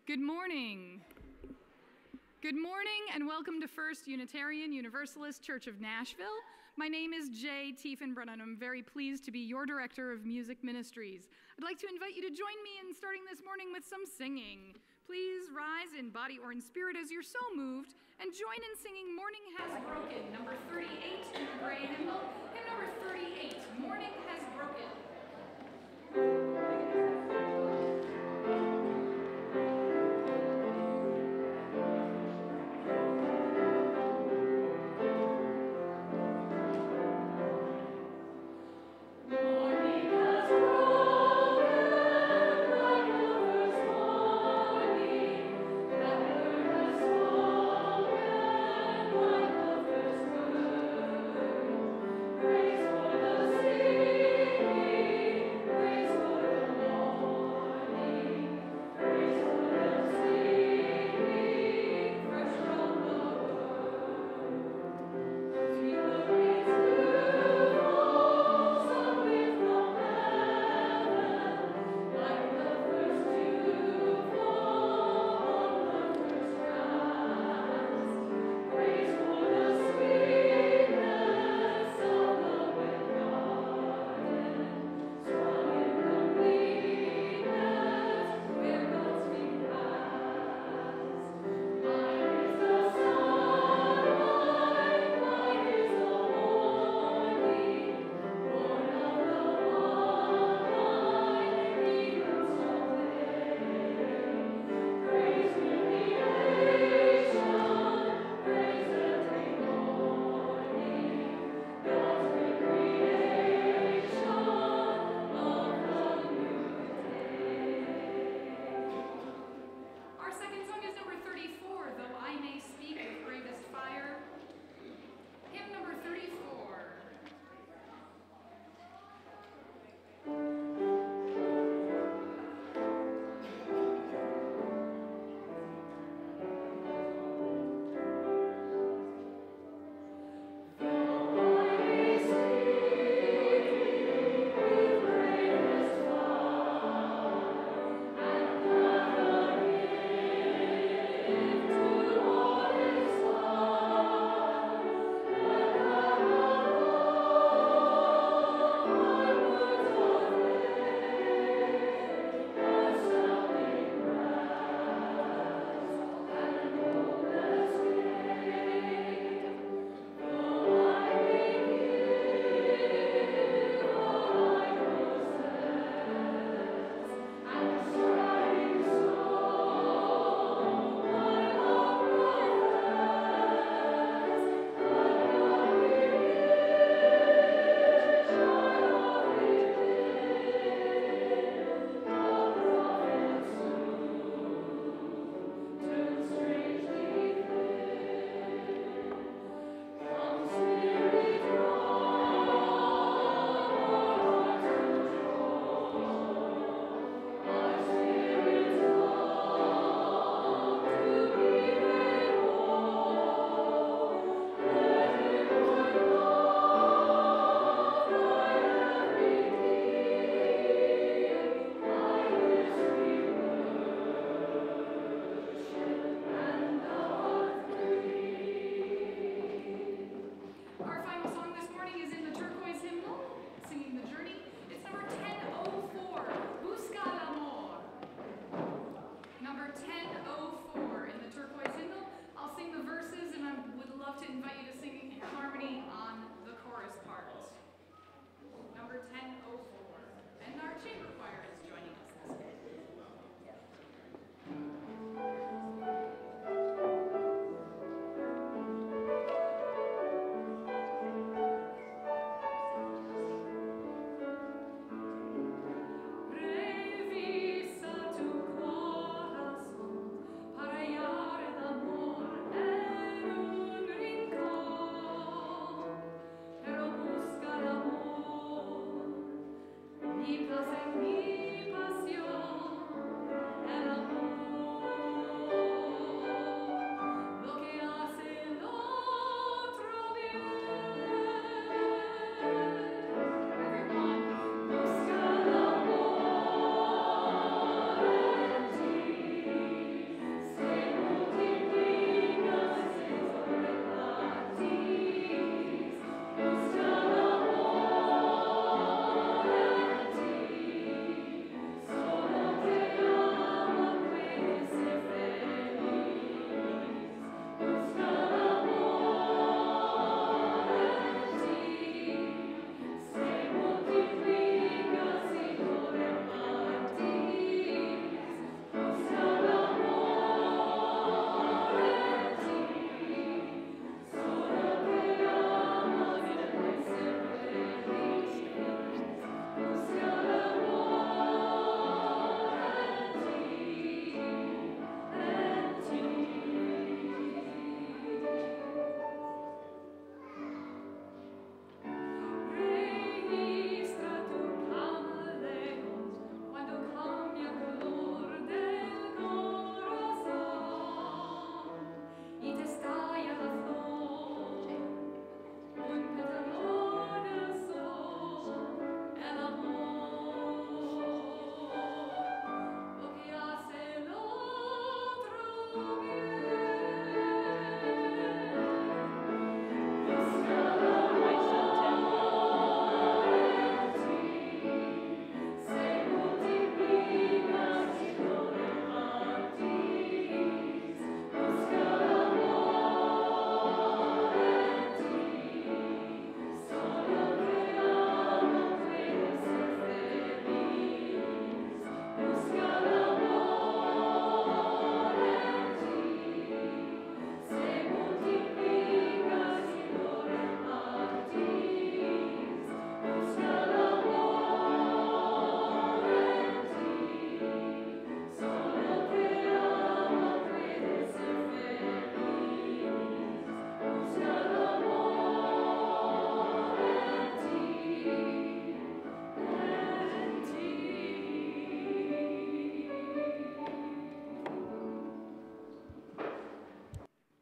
Good morning. Good morning and welcome to First Unitarian Universalist Church of Nashville. My name is Jay Tiefenbrunn and I'm very pleased to be your Director of Music Ministries. I'd like to invite you to join me in starting this morning with some singing. Please rise in body or in spirit as you're so moved and join in singing Morning Has Broken, number 38 in the gray hymnal, hymn number 38, Morning Has Broken. Praise for the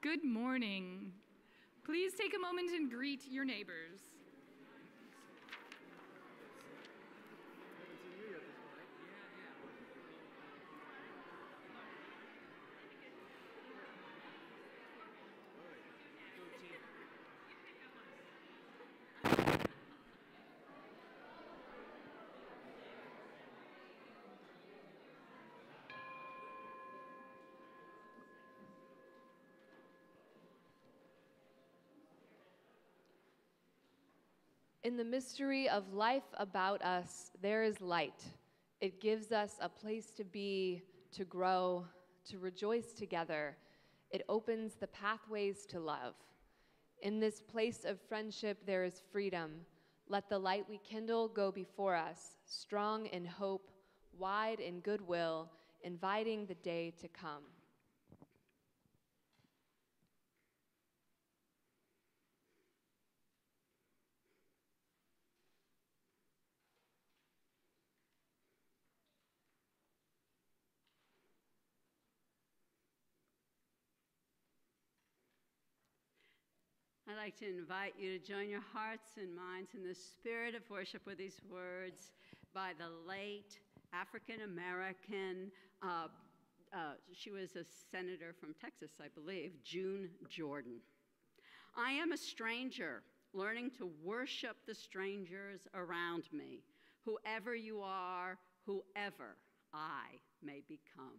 Good morning. Please take a moment and greet your neighbors. In the mystery of life about us, there is light. It gives us a place to be, to grow, to rejoice together. It opens the pathways to love. In this place of friendship, there is freedom. Let the light we kindle go before us, strong in hope, wide in goodwill, inviting the day to come. I'd like to invite you to join your hearts and minds in the spirit of worship with these words by the late African-American, she was a senator from Texas, I believe, June Jordan. I am a stranger, learning to worship the strangers around me, whoever you are, whoever I may become.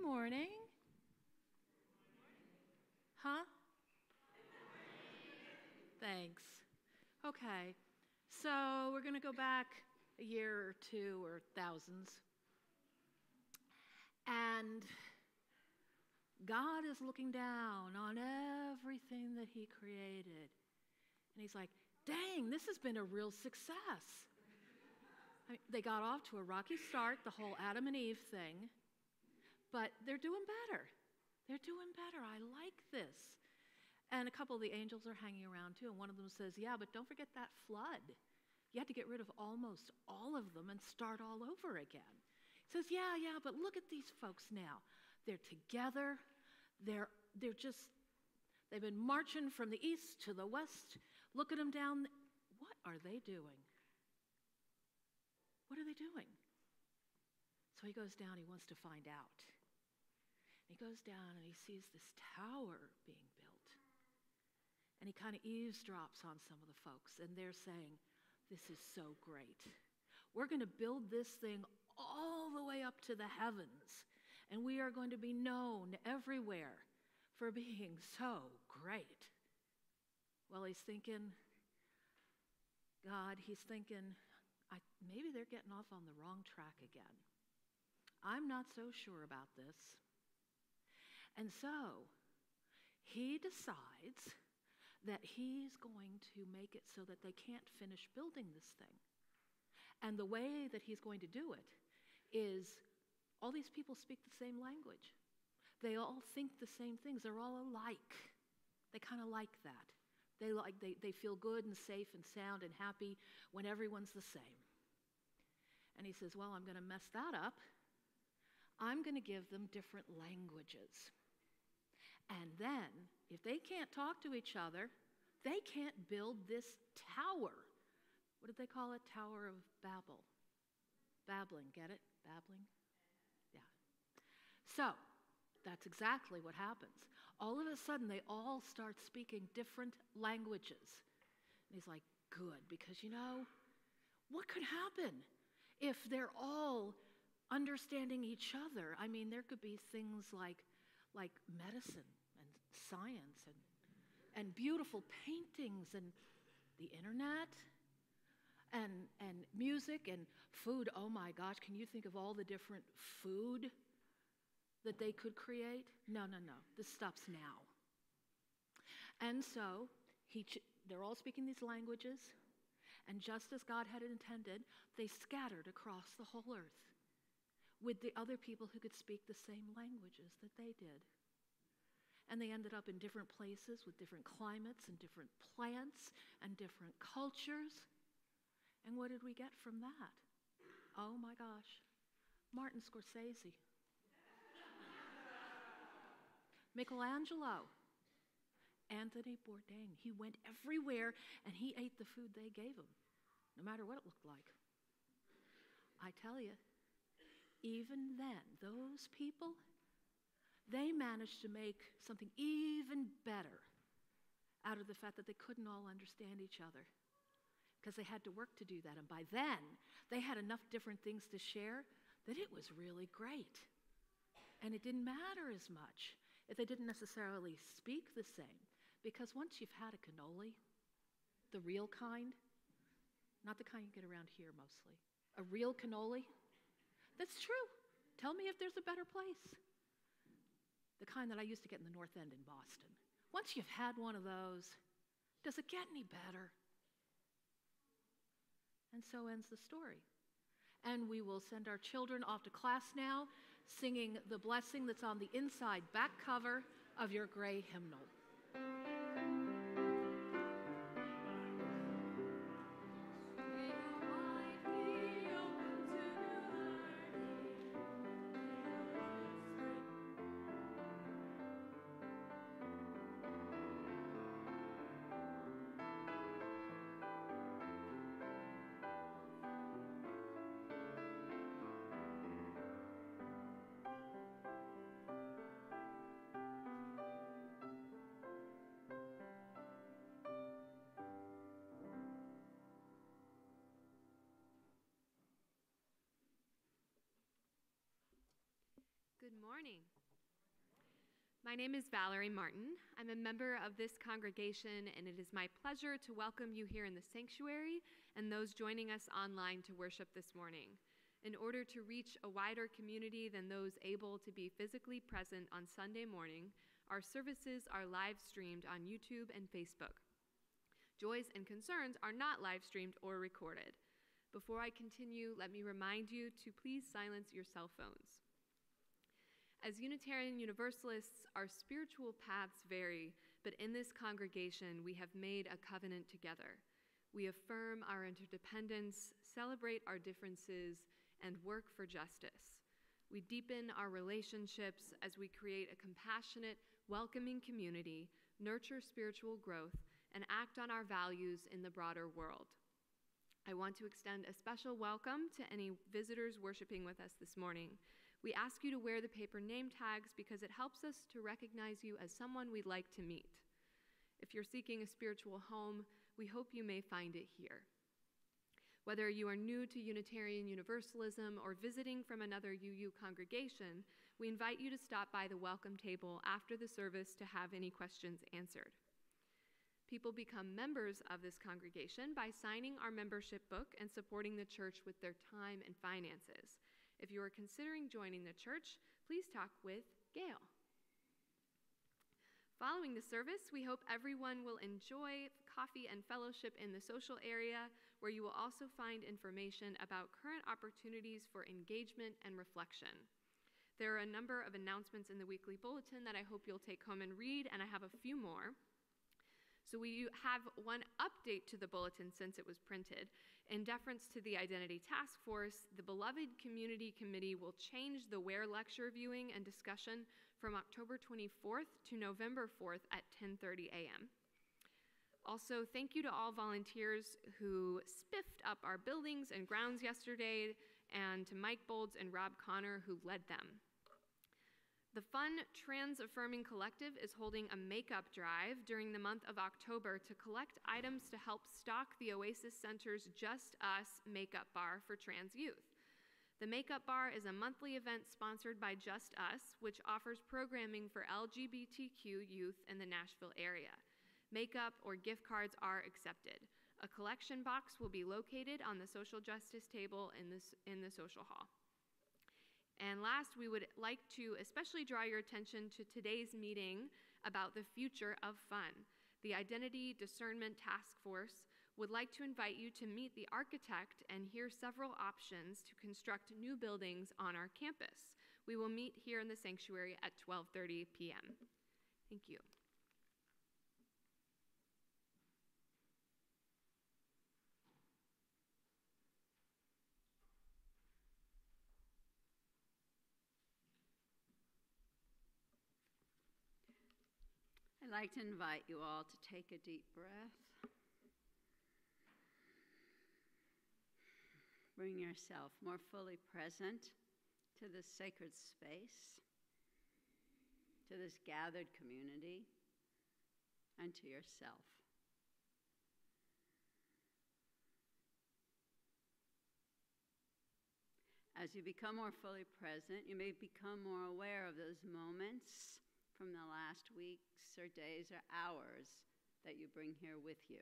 Good morning. Huh? Thanks. Okay, so we're going to go back a year or two or thousands. And God is looking down on everything that he created. And he's like, dang, this has been a real success. I mean, they got off to a rocky start, the whole Adam and Eve thing, but they're doing better. They're doing better. I like this. And a couple of the angels are hanging around too, and one of them says, yeah, but don't forget that flood. You had to get rid of almost all of them and start all over again. He says, yeah, but look at these folks now. They're together. They've been marching from the east to the west. Look at them down. What are they doing? What are they doing? So he goes down, he wants to find out. He goes down and he sees this tower being built. And he kind of eavesdrops on some of the folks, and they're saying, this is so great. We're going to build this thing all the way up to the heavens, and we are going to be known everywhere for being so great. Well, he's thinking, God, he's thinking, maybe they're getting off on the wrong track again. I'm not so sure about this. And so he decides that he's going to make it so that they can't finish building this thing. And the way that he's going to do it is all these people speak the same language. They all think the same things. They're all alike. They kind of like that. They feel good and safe and sound and happy when everyone's the same. And he says, well, I'm going to mess that up. I'm going to give them different languages. And then, if they can't talk to each other, they can't build this tower. What did they call it? Tower of Babel. Babbling, get it? Babbling? Yeah. So, that's exactly what happens. All of a sudden, they all start speaking different languages. And he's like, good, because what could happen if they're all understanding each other? I mean, there could be things like medicine and science and beautiful paintings and the internet and music and food. Oh my gosh, can you think of all the different food that they could create? No. This stops now. And so they're all speaking these languages, and just as God had intended, they scattered across the whole earth with the other people who could speak the same languages that they did. And they ended up in different places with different climates and different plants and different cultures. And what did we get from that? Oh my gosh, Martin Scorsese. Michelangelo. Anthony Bourdain. He went everywhere and he ate the food they gave him, no matter what it looked like. I tell you, even then, those people, they managed to make something even better out of the fact that they couldn't all understand each other, because they had to work to do that. And by then, they had enough different things to share that it was really great. And it didn't matter as much if they didn't necessarily speak the same, because once you've had a cannoli, the real kind, not the kind you get around here mostly, a real cannoli, that's true. Tell me if there's a better place. The kind that I used to get in the North End in Boston. Once you've had one of those, does it get any better? And so ends the story. And we will send our children off to class now, singing the blessing that's on the inside back cover of your gray hymnal. Good morning. My name is Valerie Martin. I'm a member of this congregation, and it is my pleasure to welcome you here in the sanctuary and those joining us online to worship this morning. In order to reach a wider community than those able to be physically present on Sunday morning, our services are live streamed on YouTube and Facebook. Joys and concerns are not live streamed or recorded. Before I continue, let me remind you to please silence your cell phones. As Unitarian Universalists, our spiritual paths vary, but in this congregation, we have made a covenant together. We affirm our interdependence, celebrate our differences, and work for justice. We deepen our relationships as we create a compassionate, welcoming community, nurture spiritual growth, and act on our values in the broader world. I want to extend a special welcome to any visitors worshiping with us this morning. We ask you to wear the paper name tags because it helps us to recognize you as someone we'd like to meet. If you're seeking a spiritual home, we hope you may find it here. Whether you are new to Unitarian Universalism or visiting from another UU congregation, we invite you to stop by the welcome table after the service to have any questions answered. People become members of this congregation by signing our membership book and supporting the church with their time and finances. If you are considering joining the church, please talk with Gail. Following the service, we hope everyone will enjoy coffee and fellowship in the social area, where you will also find information about current opportunities for engagement and reflection. There are a number of announcements in the weekly bulletin that I hope you'll take home and read, and I have a few more. So we have one update to the bulletin since it was printed. In deference to the Identity Task Force, the Beloved Community Committee will change the Where lecture viewing and discussion from October 24th to November 4th at 10:30 a.m. Also, thank you to all volunteers who spiffed up our buildings and grounds yesterday, and to Mike Bolds and Rob Connor who led them. The Fun Trans-Affirming Collective is holding a makeup drive during the month of October to collect items to help stock the Oasis Center's Just Us makeup bar for trans youth. The makeup bar is a monthly event sponsored by Just Us, which offers programming for LGBTQ youth in the Nashville area. Makeup or gift cards are accepted. A collection box will be located on the social justice table in the social hall. And last, we would like to especially draw your attention to today's meeting about the future of fun. The Identity Discernment Task Force would like to invite you to meet the architect and hear several options to construct new buildings on our campus. We will meet here in the sanctuary at 12:30 p.m. Thank you. I'd like to invite you all to take a deep breath. Bring yourself more fully present to this sacred space, to this gathered community, and to yourself. As you become more fully present, you may become more aware of those moments from the last weeks or days or hours that you bring here with you,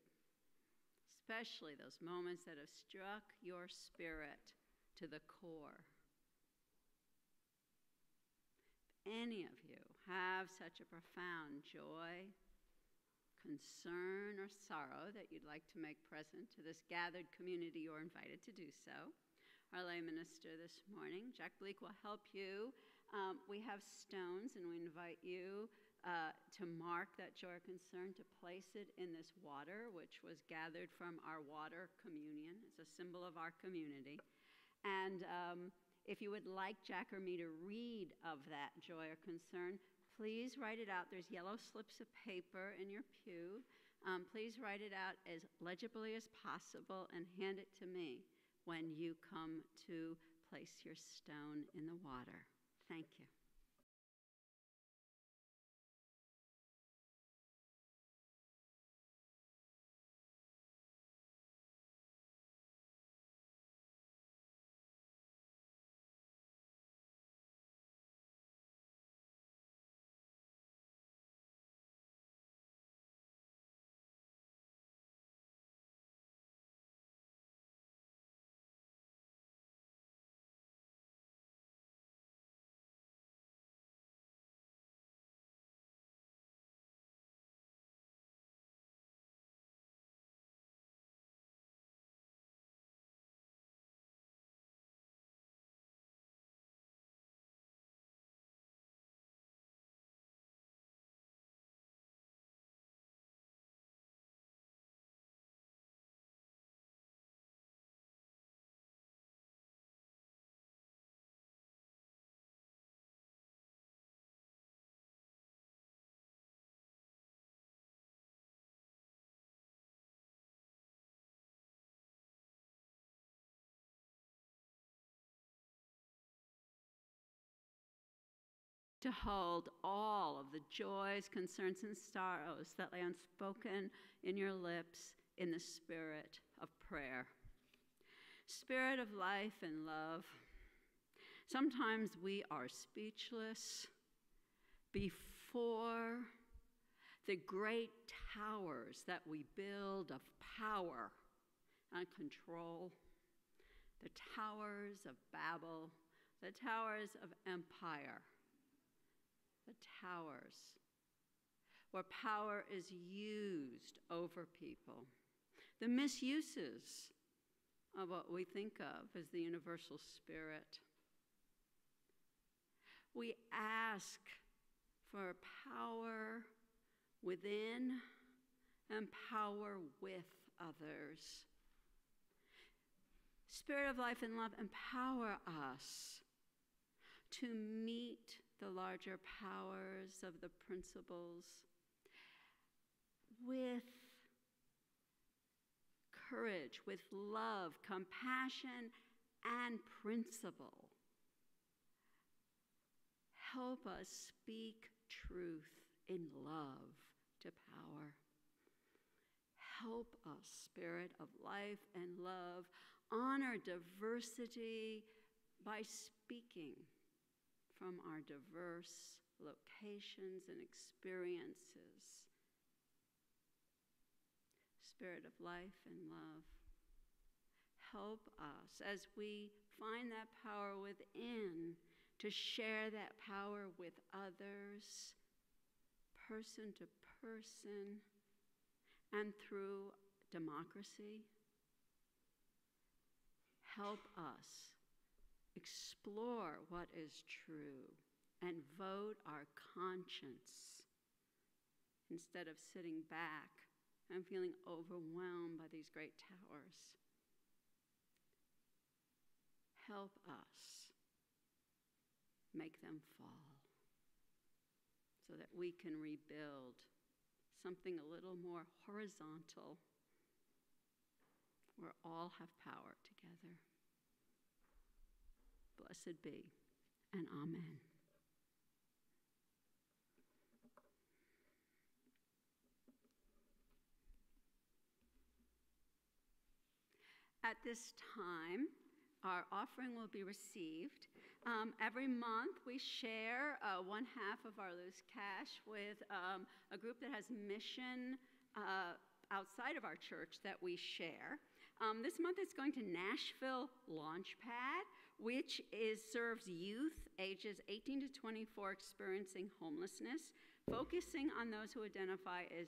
especially those moments that have struck your spirit to the core. If any of you have such a profound joy, concern, or sorrow that you'd like to make present to this gathered community, you're invited to do so. Our lay minister this morning, Jack Bleak, will help you. We have stones, and we invite you to mark that joy or concern, to place it in this water, which was gathered from our water communion. It's a symbol of our community. And if you would like Jack or me to read of that joy or concern, please write it out. There's yellow slips of paper in your pew. Please write it out as legibly as possible and hand it to me when you come to place your stone in the water. Thank you. to hold all of the joys, concerns, and sorrows that lay unspoken in your lips in the spirit of prayer. Spirit of life and love. Sometimes we are speechless before the great towers that we build of power and control, the towers of Babel, the towers of empire, the towers where power is used over people, the misuses of what we think of as the universal spirit. We ask for power within and power with others. Spirit of life and love, empower us to meet the larger powers of the principles with courage, with love, compassion, and principle. Help us speak truth in love to power. Help us, Spirit of life and love, honor diversity by speaking from our diverse locations and experiences. Spirit of life and love, help us as we find that power within to share that power with others, person to person, and through democracy. Help us explore what is true and vote our conscience instead of sitting back and feeling overwhelmed by these great towers. Help us make them fall so that we can rebuild something a little more horizontal where all have power together. Blessed be, and amen. At this time, our offering will be received. Every month, we share one half of our loose cash with a group that has mission outside of our church that we share. This month, it's going to Nashville Launchpad, which serves youth ages 18 to 24 experiencing homelessness, focusing on those who identify as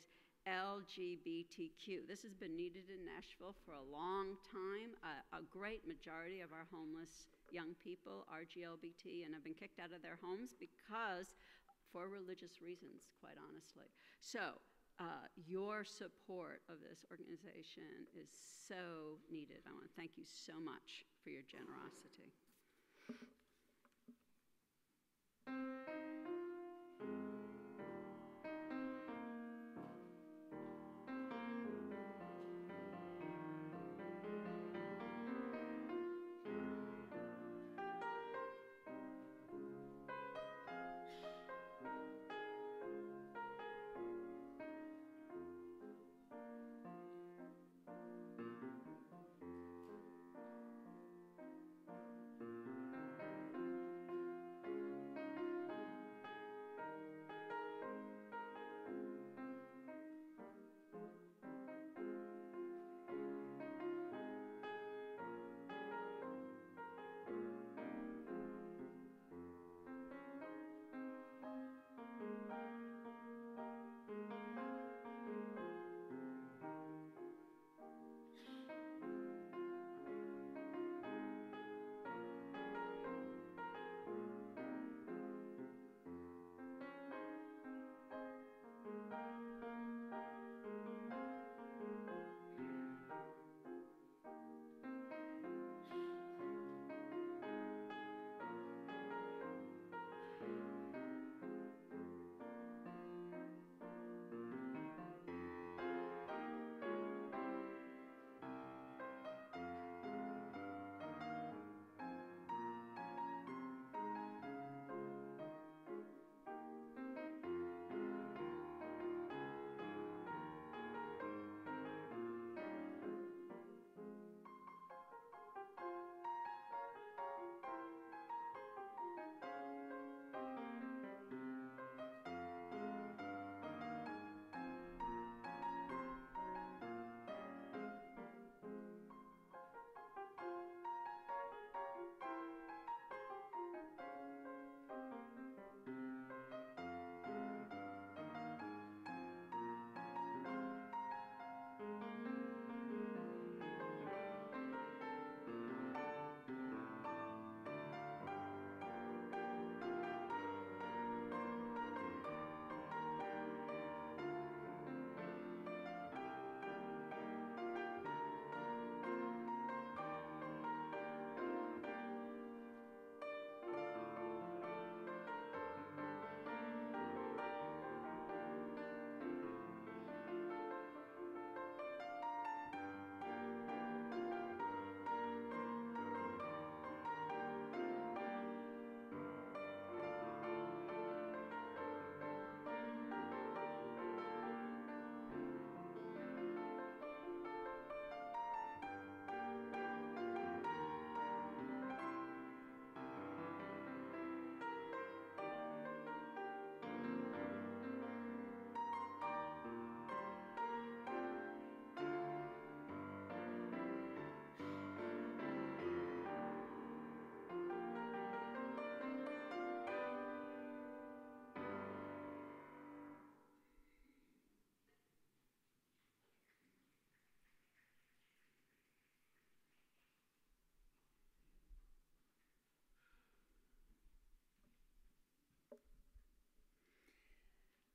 LGBTQ. This has been needed in Nashville for a long time. A great majority of our homeless young people are GLBT and have been kicked out of their homes for religious reasons, quite honestly. So your support of this organization is so needed. I want to thank you so much for your generosity.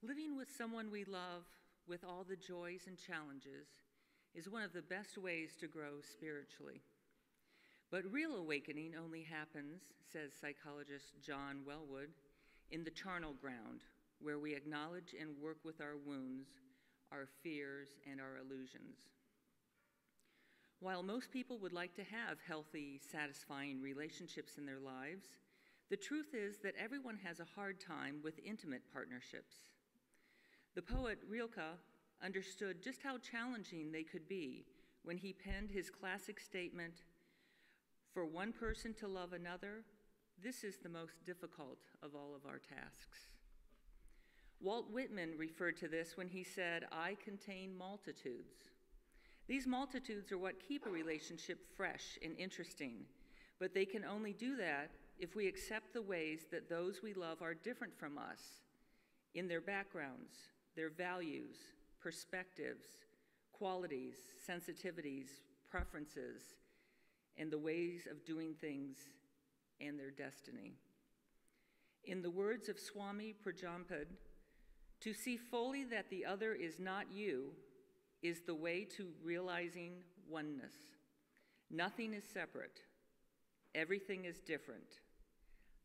Living with someone we love with all the joys and challenges is one of the best ways to grow spiritually. But real awakening only happens, says psychologist John Wellwood, in the charnel ground, where we acknowledge and work with our wounds, our fears, and our illusions. While most people would like to have healthy, satisfying relationships in their lives, the truth is that everyone has a hard time with intimate partnerships. The poet Rilke understood just how challenging they could be when he penned his classic statement, "For one person to love another, this is the most difficult of all of our tasks." Walt Whitman referred to this when he said, "I contain multitudes." These multitudes are what keep a relationship fresh and interesting, but they can only do that if we accept the ways that those we love are different from us in their backgrounds, their values, perspectives, qualities, sensitivities, preferences, and the ways of doing things and their destiny. In the words of Swami Prajampad, to see fully that the other is not you is the way to realizing oneness. Nothing is separate. Everything is different.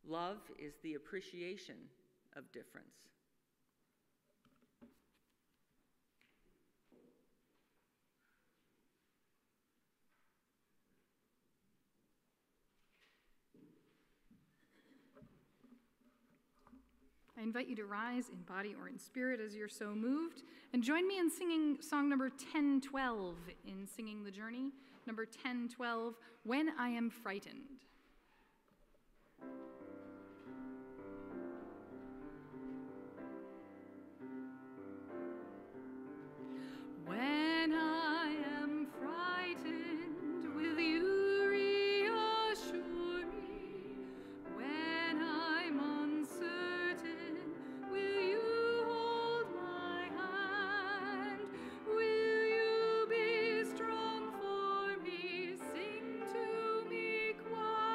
Love is the appreciation of difference. I invite you to rise in body or in spirit as you're so moved, and join me in singing song number 1012 in Singing the Journey, number 1012, When I Am Frightened. When I am frightened, will you reassure me? When I'm uncertain, will you hold my hand? Will you be strong for me? Sing to me quietly.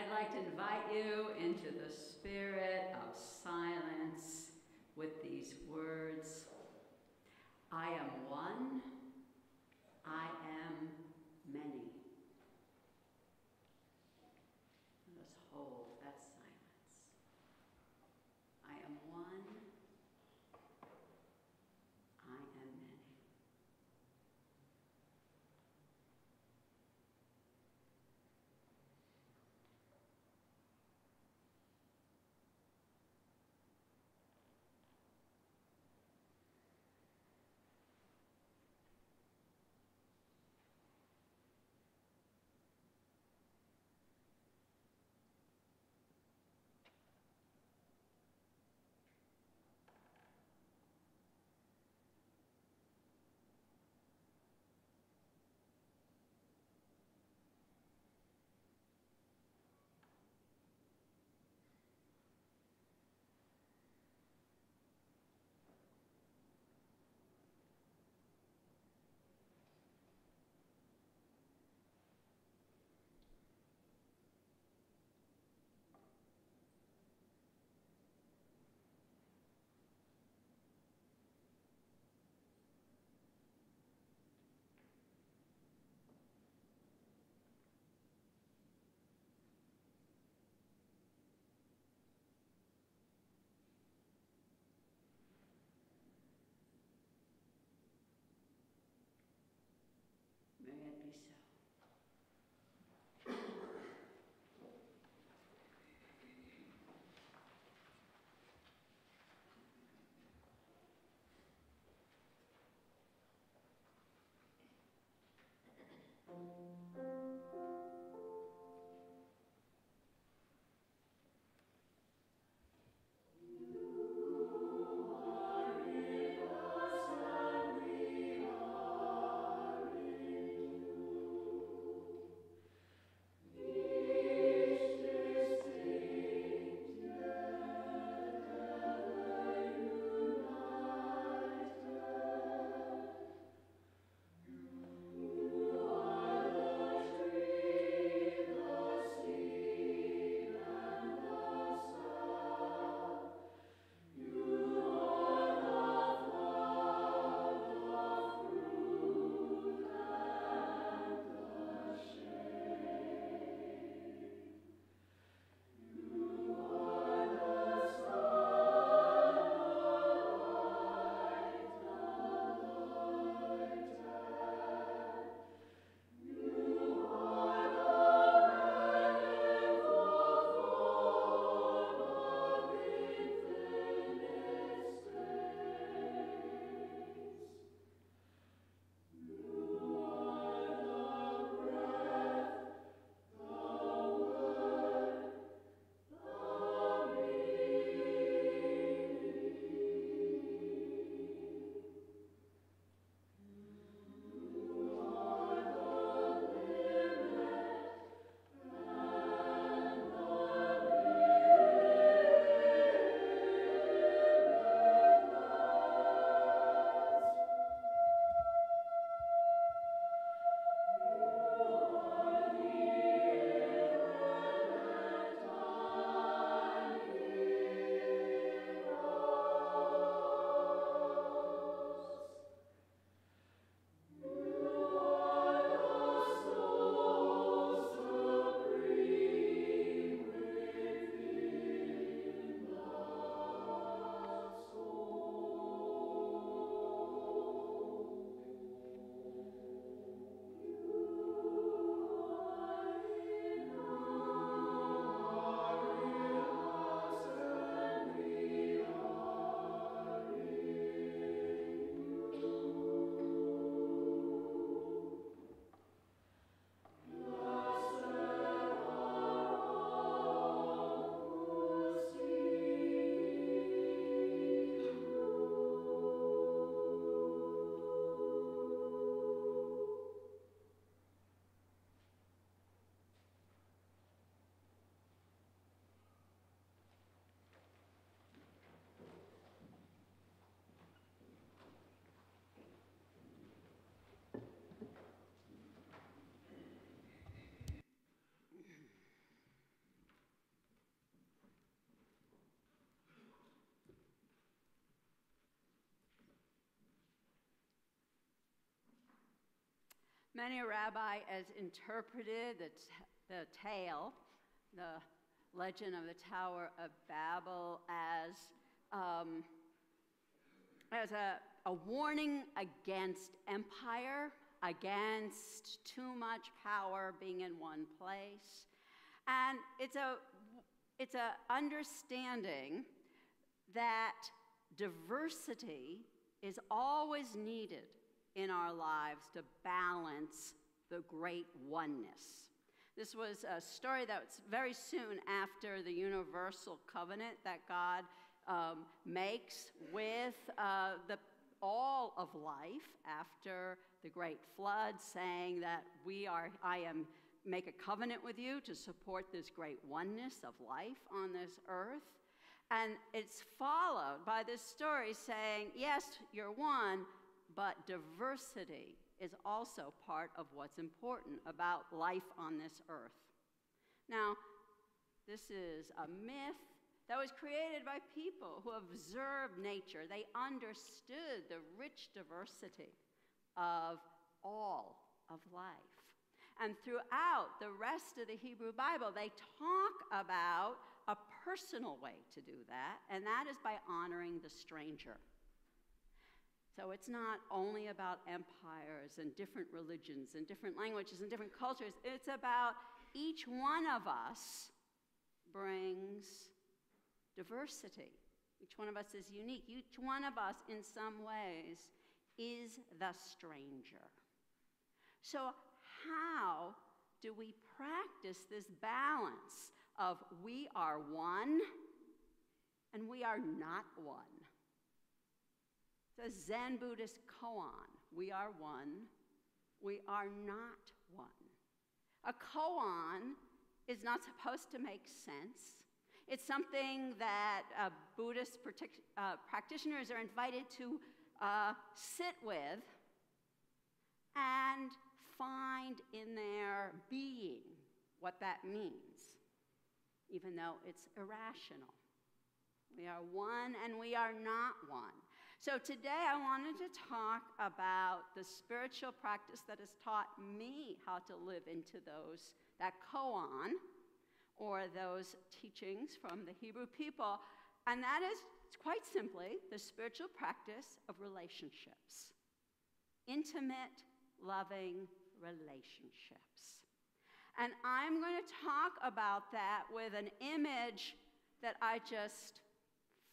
I'd like to invite you into the spirit of silence with these words. I am one, I am many. Let us hold that silence. I am one, I am many. Many a rabbi has interpreted the tale, the legend of the Tower of Babel, as a warning against empire, against too much power being in one place. And it's a understanding that diversity is always needed in our lives to balance the great oneness. This was a story that was very soon after the universal covenant that God makes with all of life after the great flood, saying that make a covenant with you to support this great oneness of life on this earth. And it's followed by this story saying, yes, you're one, but diversity is also part of what's important about life on this earth. Now, this is a myth that was created by people who observed nature. They understood the rich diversity of all of life. And throughout the rest of the Hebrew Bible, they talk about a personal way to do that, and that is by honoring the stranger. So it's not only about empires and different religions and different languages and different cultures. It's about each one of us brings diversity. Each one of us is unique. Each one of us, in some ways, is the stranger. So how do we practice this balance of we are one and we are not one? It's a Zen Buddhist koan. We are one, we are not one. A koan is not supposed to make sense. It's something that Buddhist practitioners are invited to sit with and find in their being what that means, even though it's irrational. We are one and we are not one. So today I wanted to talk about the spiritual practice that has taught me how to live into that koan, or those teachings from the Hebrew people, and that is quite simply the spiritual practice of relationships. Intimate, loving relationships. And I'm going to talk about that with an image that I just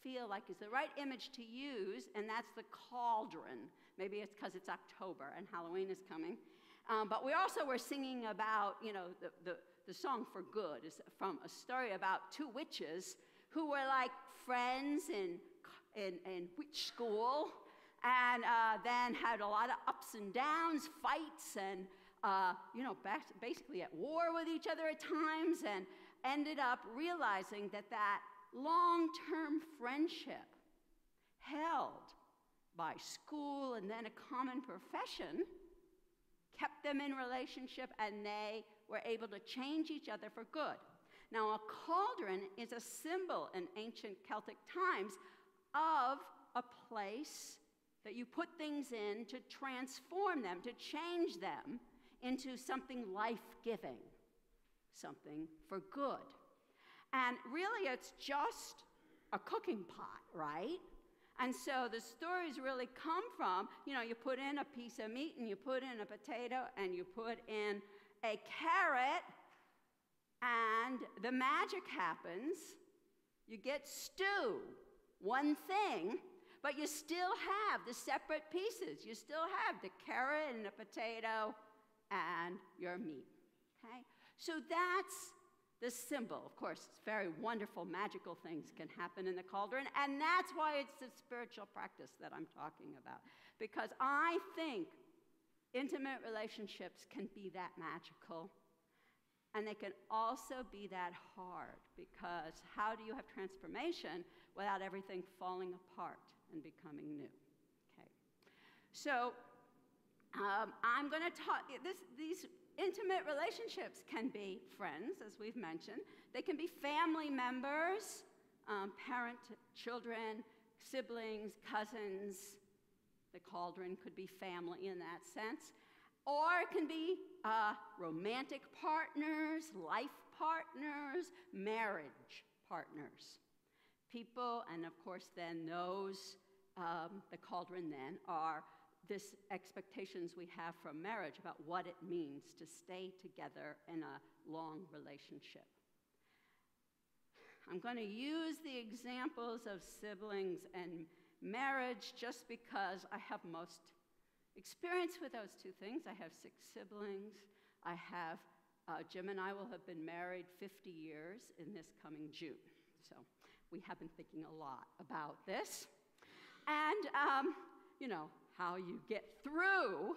feel like is the right image to use, and that's the cauldron. Maybe it's because it's October and Halloween is coming. But we also were singing about, the song For Good is from a story about two witches who were like friends in witch school, and then had a lot of ups and downs, fights, and basically at war with each other at times, and ended up realizing that long-term friendship held by school and then a common profession kept them in relationship, and they were able to change each other for good. Now, a cauldron is a symbol in ancient Celtic times of a place that you put things in to transform them, to change them into something life-giving, something for good. And really, it's just a cooking pot, right? And so the stories really come from, you put in a piece of meat, and you put in a potato, and you put in a carrot, and the magic happens. You get stew, one thing, but you still have the separate pieces. You still have the carrot and the potato and your meat, okay? So that's the symbol. Of course, it's very wonderful, magical things can happen in the cauldron, and that's why it's the spiritual practice that I'm talking about, because I think intimate relationships can be that magical, and they can also be that hard, because how do you have transformation without everything falling apart and becoming new? Okay. So I'm going to talk, these intimate relationships can be friends, as we've mentioned. They can be family members, parent, children, siblings, cousins. The cauldron could be family in that sense. Or it can be romantic partners, life partners, marriage partners. People, and of course then those, the cauldron then, are this expectations we have from marriage about what it means to stay together in a long relationship. I'm going to use the examples of siblings and marriage just because I have most experience with those two things. I have 6 siblings. I have, Jim and I will have been married 50 years in this coming June. So we have been thinking a lot about this. And, you know, how you get through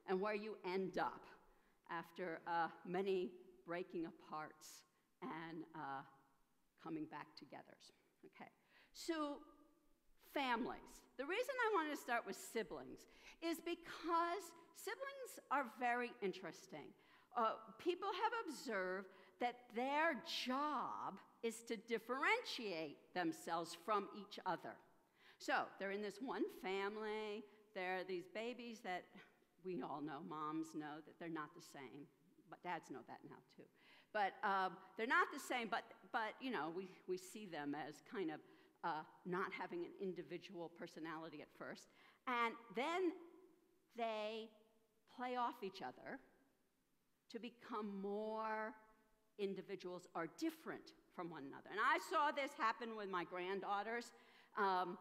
and where you end up after many breaking aparts and coming back together. Okay, so families. The reason I want to start with siblings is because siblings are very interesting. People have observed that their job is to differentiate themselves from each other. So they're in this one family. There are these babies that we all know, moms know that they're not the same, but dads know that now too. But they're not the same, but you know, we see them as kind of not having an individual personality at first. And then they play off each other to become more individuals or different from one another. And I saw this happen with my granddaughters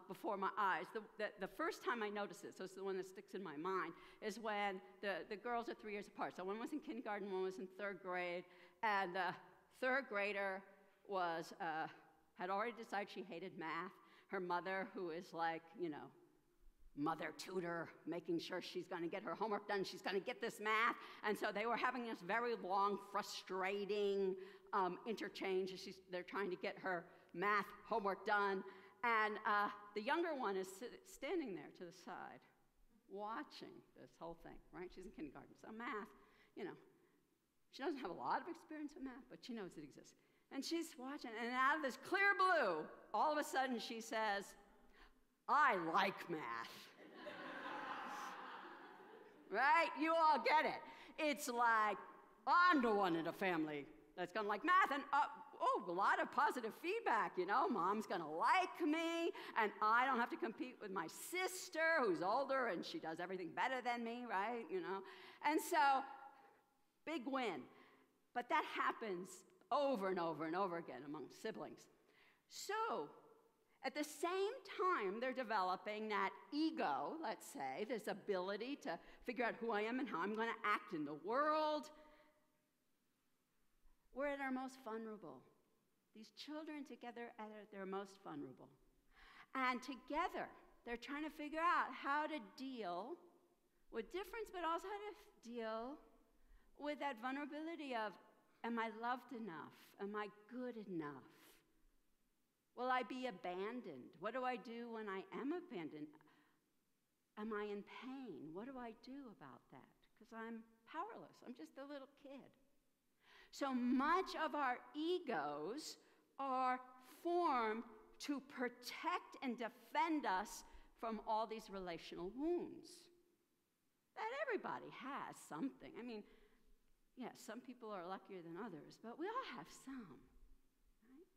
before my eyes. The first time I noticed this, so it's the one that sticks in my mind, is when the girls are 3 years apart. So one was in kindergarten, one was in 3rd grade, and the 3rd grader was had already decided she hated math. Her mother, who is like, you know, mother tutor, making sure she's going to get her homework done, she's going to get this math. And so they were having this very long, frustrating interchange. They're trying to get her math homework done. And the younger one is standing there to the side, watching this whole thing, right? She's in kindergarten, so math, you know, she doesn't have a lot of experience with math, but she knows it exists. And she's watching, and out of this clear blue, all of a sudden she says, "I like math." Right? You all get it. It's like, I'm the one in the family that's gonna like math, and a lot of positive feedback, you know. Mom's gonna like me, and I don't have to compete with my sister who's older and she does everything better than me, right? You know? And so, big win. But that happens over and over and over again among siblings. So, at the same time they're developing that ego, let's say, this ability to figure out who I am and how I'm gonna act in the world, we're at our most vulnerable. These children together are at their most vulnerable. And together, they're trying to figure out how to deal with difference, but also how to deal with that vulnerability of, am I loved enough? Am I good enough? Will I be abandoned? What do I do when I am abandoned? Am I in pain? What do I do about that? Because I'm powerless. I'm just a little kid. So much of our egos are formed to protect and defend us from all these relational wounds that everybody has something. I mean, yes, some people are luckier than others, but we all have some. Right?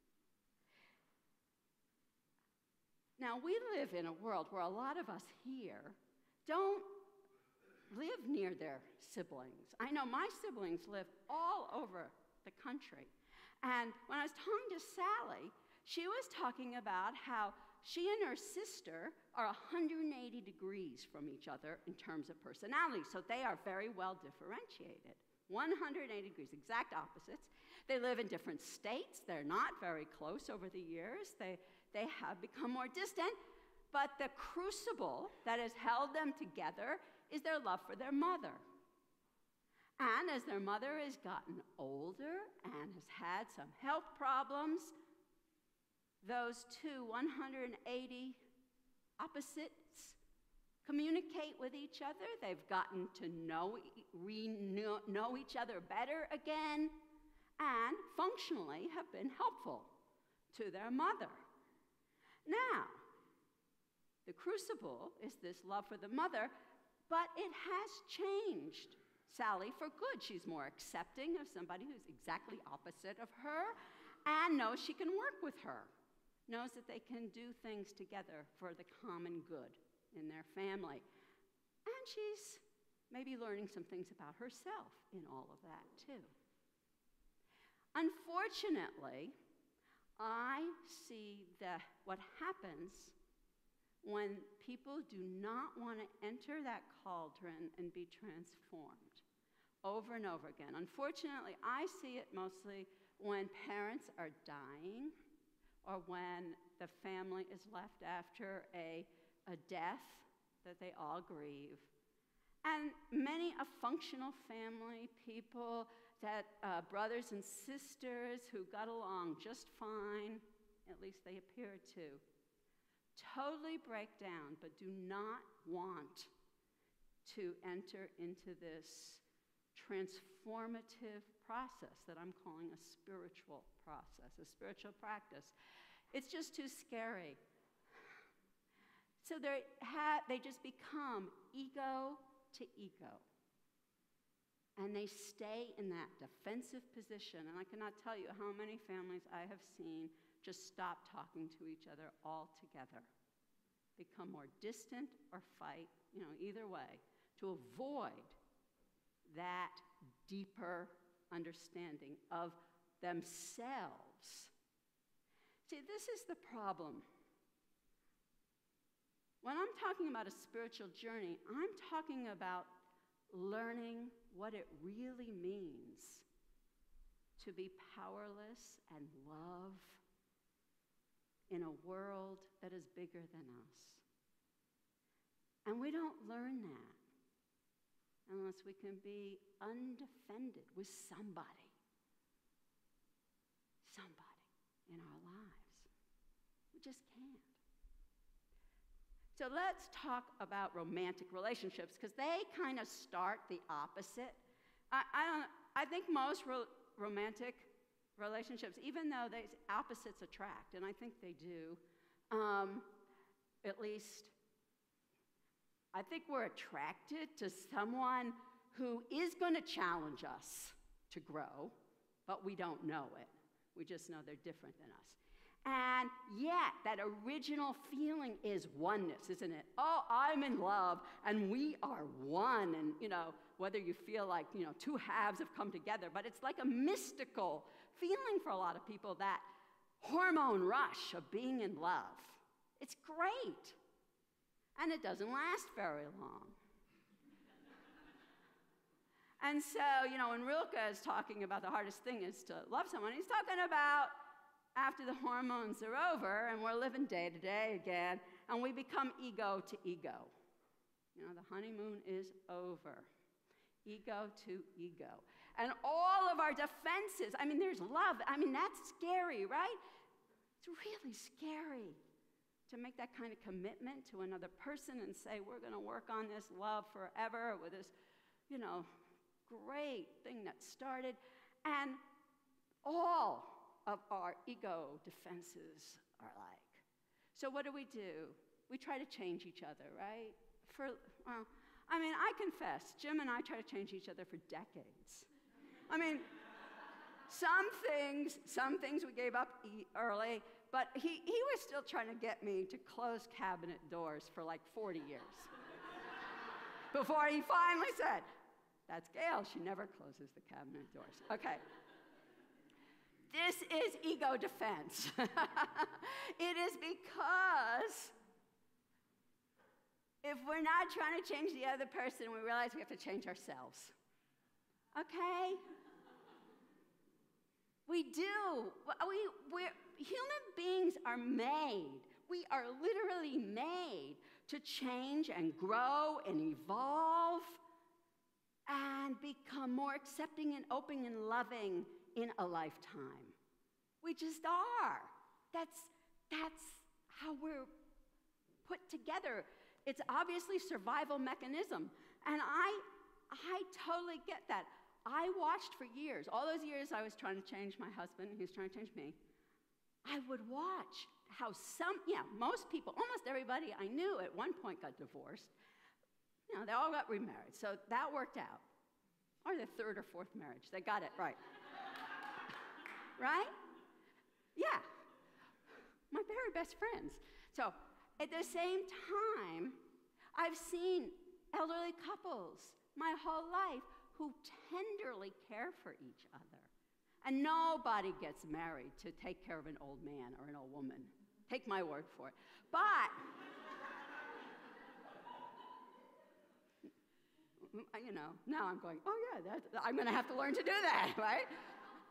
Now, we live in a world where a lot of us here don't live near their siblings. I know my siblings live all over the country. And when I was talking to Sally, she was talking about how she and her sister are 180 degrees from each other in terms of personality. So they are very well differentiated. 180 degrees, exact opposites. They live in different states. They're not very close over the years. They have become more distant. But the crucible that has held them together is their love for their mother. And as their mother has gotten older and has had some health problems, those two 180 opposites communicate with each other. They've gotten to know each other better again, and functionally have been helpful to their mother. Now, the crucible is this love for the mother, but it has changed Sally for good. She's more accepting of somebody who's exactly opposite of her and knows she can work with her, knows that they can do things together for the common good in their family. And she's maybe learning some things about herself in all of that, too. Unfortunately, I see what happens when people do not want to enter that cauldron and be transformed over and over again. Unfortunately, I see it mostly when parents are dying or when the family is left after a death that they all grieve. And many a functional family, people that brothers and sisters who got along just fine, at least they appear to, totally break down but do not want to enter into this transformative process that I'm calling a spiritual process, a spiritual practice. It's just too scary. So they just become ego to ego. And they stay in that defensive position. And I cannot tell you how many families I have seen just stop talking to each other altogether, become more distant or fight, either way, to avoid that deeper understanding of themselves. See, this is the problem. When I'm talking about a spiritual journey, I'm talking about learning what it really means to be powerless and love in a world that is bigger than us. And we don't learn that unless we can be undefended with somebody in our lives. We just can't. So let's talk about romantic relationships, because they kind of start the opposite. I think most romantic relationships, even though opposites attract, and I think they do, at least I think we're attracted to someone who is going to challenge us to grow, but we don't know it. We just know they're different than us. And yet, that original feeling is oneness, isn't it? Oh, I'm in love, and we are one. And, whether you feel like, two halves have come together, but it's like a mystical feeling for a lot of people, that hormone rush of being in love. It's great. And it doesn't last very long. And so, when Rilke is talking about the hardest thing is to love someone, he's talking about after the hormones are over and we're living day to day again, and we become ego to ego. The honeymoon is over. Ego to ego. And all of our defenses, there's love. That's scary, right? It's really scary to make that kind of commitment to another person and say, we're going to work on this love forever with this, great thing that started. And all of our ego defenses are like. So what do? We try to change each other, right? I confess, Jim and I try to change each other for decades. Some things we gave up early, but he was still trying to get me to close cabinet doors for like 40 years. Before he finally said, that's Gail, she never closes the cabinet doors. Okay. This is ego defense. It is because if we're not trying to change the other person, we realize we have to change ourselves. Okay? We do. Human beings are made. We are literally made to change and grow and evolve and become more accepting and open and loving in a lifetime. We just are. That's how we're put together. It's obviously survival mechanism. And I totally get that. I watched for years, all those years I was trying to change my husband, he was trying to change me. I would watch how most people, almost everybody I knew at one point got divorced. They all got remarried, so that worked out. or their third or fourth marriage. They got it right. Right? Yeah. My very best friends. So at the same time, I've seen elderly couples my whole life who tenderly care for each other. And nobody gets married to take care of an old man or an old woman. Take my word for it. But, now I'm going, oh yeah, I'm going to have to learn to do that, right?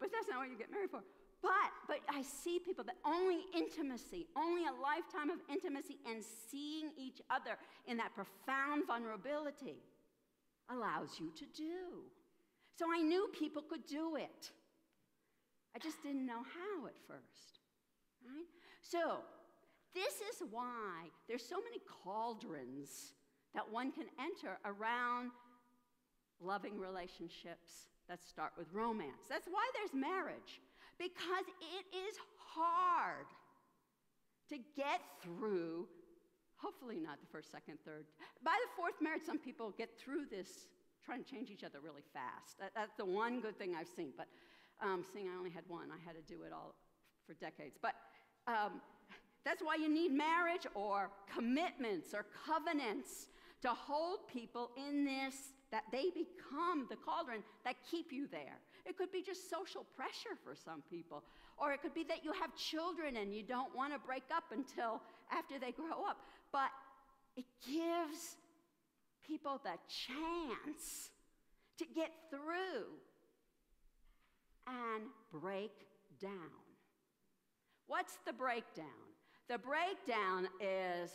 But that's not what you get married for. But I see people that only intimacy, only a lifetime of intimacy and seeing each other in that profound vulnerability allows you to do. So I knew people could do it. I just didn't know how at first, right? So this is why there's so many cauldrons that one can enter around loving relationships that start with romance. That's why there's marriage. Because it is hard to get through, hopefully not the first, second, third. By the fourth marriage, some people get through this trying to change each other really fast. That's the one good thing I've seen. But seeing I only had one, I had to do it all for decades. But that's why you need marriage or commitments or covenants to hold people in this, that they become the cauldron that keep you there. It could be just social pressure for some people. Or it could be that you have children and you don't want to break up until after they grow up. But it gives people the chance to get through and break down. What's the breakdown? The breakdown is,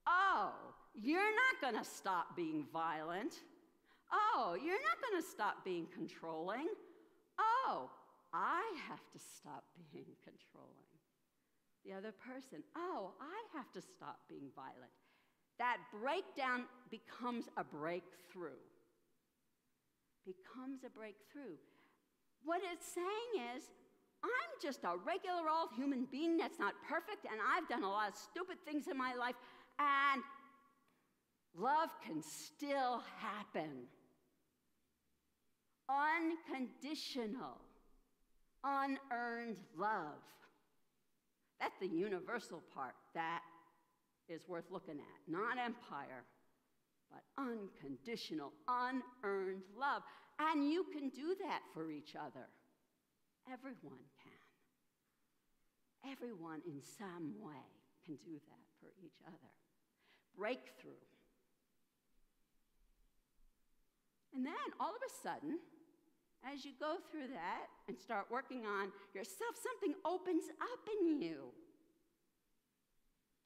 oh, you're not going to stop being violent. Oh, you're not going to stop being controlling. Oh, I have to stop being controlling. The other person, oh, I have to stop being violent. That breakdown becomes a breakthrough. Becomes a breakthrough. What it's saying is, I'm just a regular old human being that's not perfect, and I've done a lot of stupid things in my life, and love can still happen. Unconditional, unearned love. That's the universal part that is worth looking at. Not empire, but unconditional, unearned love. And you can do that for each other. Everyone can. Everyone in some way can do that for each other. Breakthrough. And then all of a sudden, as you go through that and start working on yourself, something opens up in you.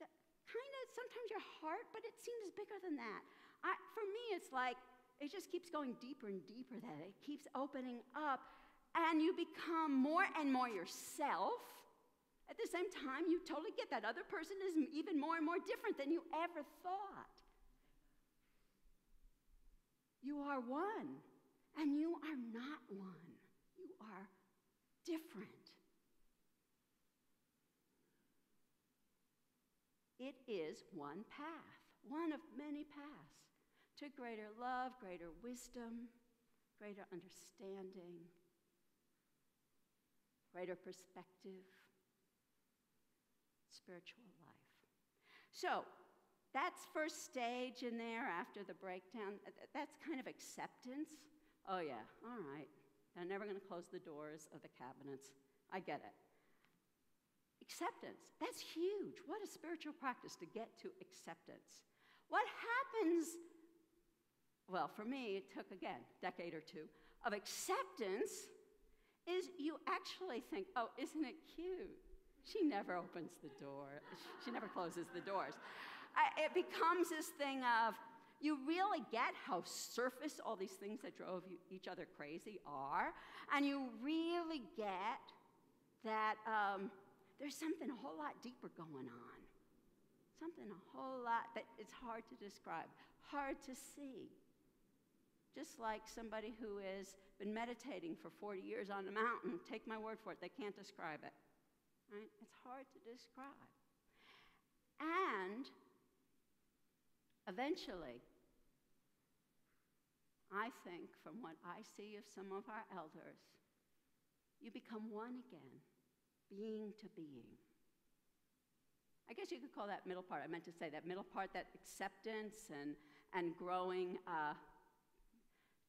That kind of sometimes your heart, but it seems bigger than that. For me, it's like it just keeps going deeper and deeper, that it keeps opening up, and you become more and more yourself. At the same time, you totally get that other person is even more and more different than you ever thought. You are one, and you are not one. You are different. It is one path, one of many paths to greater love, greater wisdom, greater understanding, greater perspective, spiritual life. So, that's first stage in there after the breakdown. That's kind of acceptance. Oh yeah, all right. They're never going to close the doors of the cabinets. I get it. Acceptance, that's huge. What a spiritual practice to get to acceptance. What happens, well, for me, it took, again, a decade or two, of acceptance is you actually think, oh, isn't it cute? She never opens the door. She never closes the doors. It becomes this thing of, you really get how surface all these things that drove each other crazy are, and you really get that there's something a whole lot deeper going on. Something a whole lot that it's hard to describe, hard to see. Just like somebody who has been meditating for 40 years on a mountain, take my word for it, they can't describe it. Right? It's hard to describe. And eventually, I think, from what I see of some of our elders, you become one again, being to being. I guess you could call that middle part. I meant to say that middle part, that acceptance and growing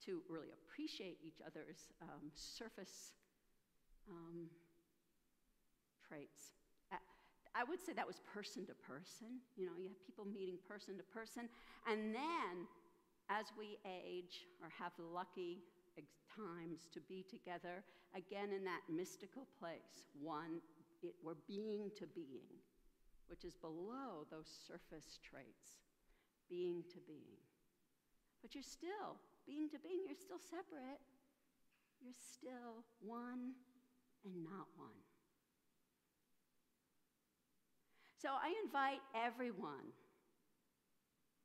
to really appreciate each other's surface traits. I would say that was person to person. You know, you have people meeting person to person. And then, as we age or have lucky times to be together, again in that mystical place, we're being to being, which is below those surface traits, being to being. But you're still, being to being, you're still separate. You're still one and not one. So I invite everyone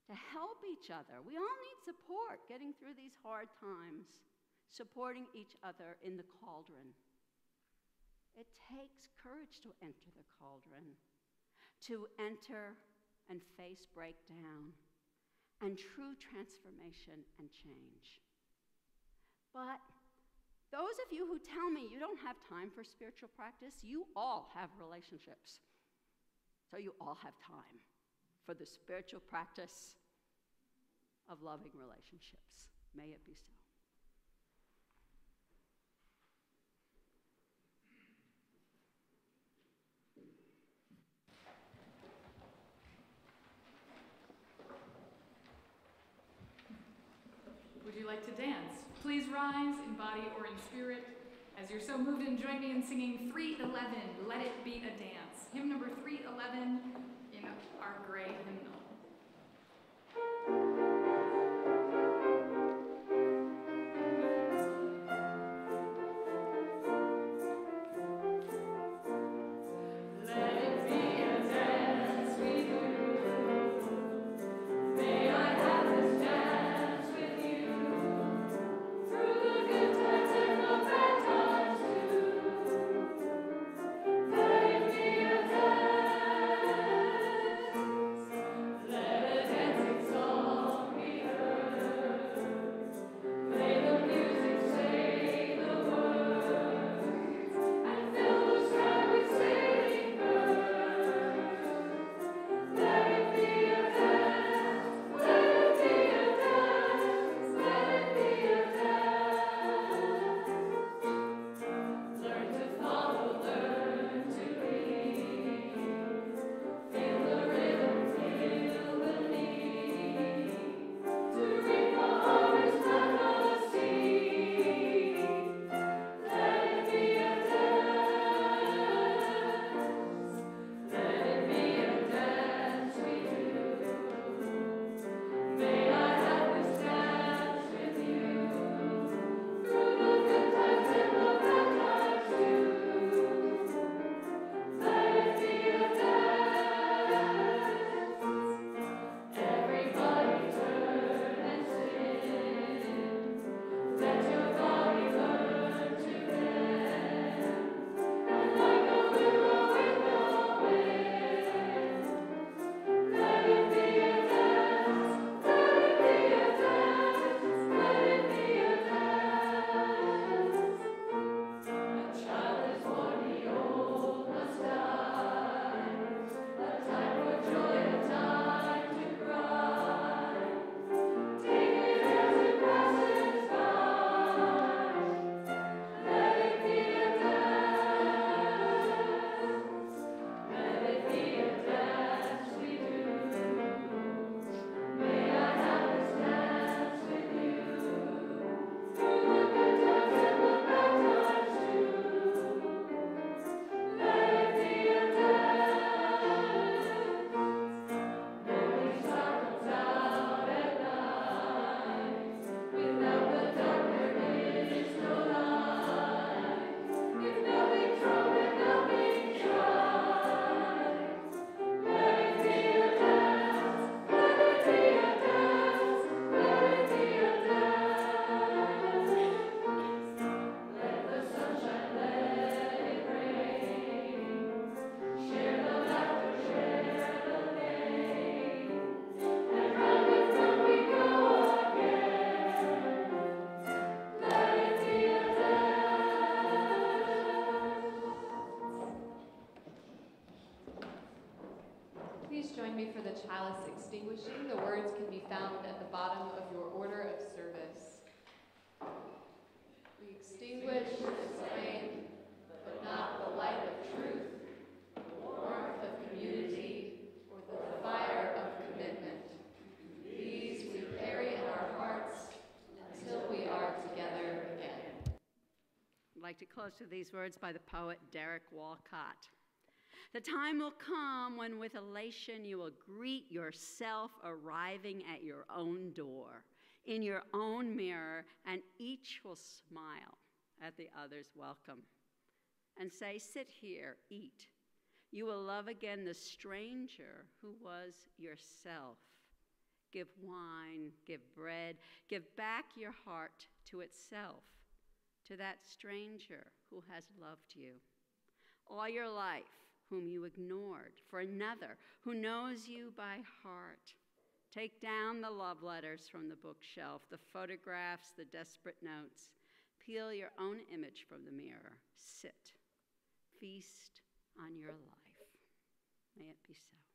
to help each other. We all need support getting through these hard times, supporting each other in the cauldron. It takes courage to enter the cauldron, to enter and face breakdown and true transformation and change. But those of you who tell me you don't have time for spiritual practice, you all have relationships. So you all have time for the spiritual practice of loving relationships. May it be so. Would you like to dance? Please rise in body or in spirit. As you're so moved, and join me in singing 311, Let It Be a Dance. Hymn number 311 in our gray hymnal. Let distinguishing, the words can be found at the bottom of your order of service. We extinguish the flame, but not the light of truth, the warmth of community, or the fire of commitment. These we carry in our hearts until we are together again. I'd like to close with these words by the poet Derek Walcott. The time will come when with elation you will greet yourself arriving at your own door, in your own mirror, and each will smile at the other's welcome and say, sit here, eat. You will love again the stranger who was yourself. Give wine, give bread, give back your heart to itself, to that stranger who has loved you all your life, whom you ignored, for another who knows you by heart. Take down the love letters from the bookshelf, the photographs, the desperate notes. Peel your own image from the mirror. Sit. Feast on your life. May it be so.